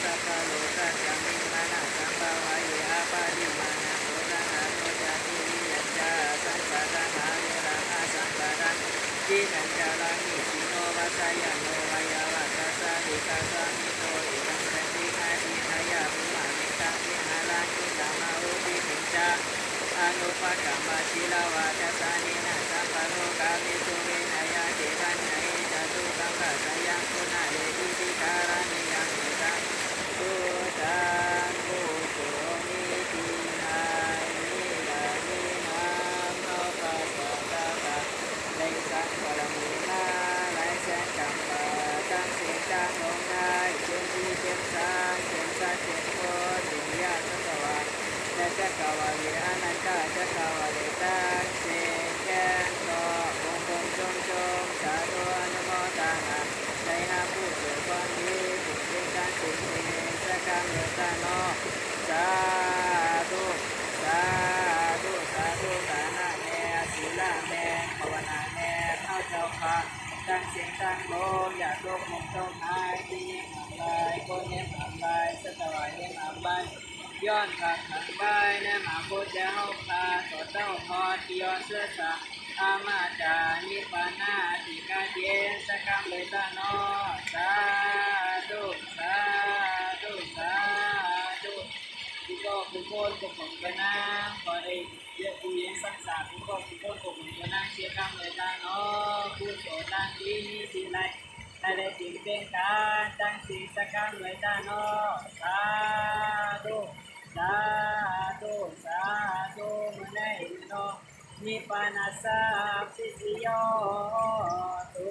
สัพพะโลกัสสมิงมานะสัมภวะเยอาปาติมานะโสตนะโนจาติวิยัญจาสัมปะทานาเวราหะสัมปะทังจีนัญจารามิสิโนวัสยโนวายาวัสสะลิกาสามิโตอิรังสันติอาทินายาภูมามิตังวิหารังกิตามาอุปิมิจาอนุปกรรมศิลาวาจสานินาสัมปโลกามิสุเวนายาเทรัญญาจตุตังกัสยังปุณาเลติติการานิยังเมตังสุตังกุโสมิตินานิลานินามโนปัสสะตะตะในสังวรมีนาหลายแสนกรรมตั้งสิ่งตั้งลงได้เช่นที่เช่นสางเช่นสัตว์เช่นคนวิญญาณสัตวะและจักรวาลอนันตจักรวาลตั้งสิ่งแก่ก็คงคงชมสาธุอนุโมทนาในหาผู้เกิดความดีสิ่งที่การสิ่งนี้สักการเมตตาโนสาธุสาธุสาธุสานะแม่ศีลาแม่ภาวนาแม่เข้าเจ้าค่ะตั้งเสียงตั้งลมอย่าโลกมงคลหายที่ยิ่งหามลายคนเยี่ยมหามลายสัตวายเยี่ยมหามลายย้อนขัดขันใบแนมหาพุทธเจ้าพาสดเต้าพอที่ย้อนเสื้อสาอามาจานิปานาติกาเยสกัมเลยตาโนสาธุสาธุสาธุผู้ก็ผู้คนผู้ผมก็นั่งขอได้เยอะผู้ยิ่งสักษาผู้ก็ผู้คนผู้ผมก็นั่งเชียร์กัมเลยตาโนผู้โสดตั้งที่นี่ที่ไรอะไรสิ่งเป็นการตั้งสิ่งสักกัมเลยตาโนสาธุสาธุสาธุมันได้โนนิพพานาสาปิสิโยตุ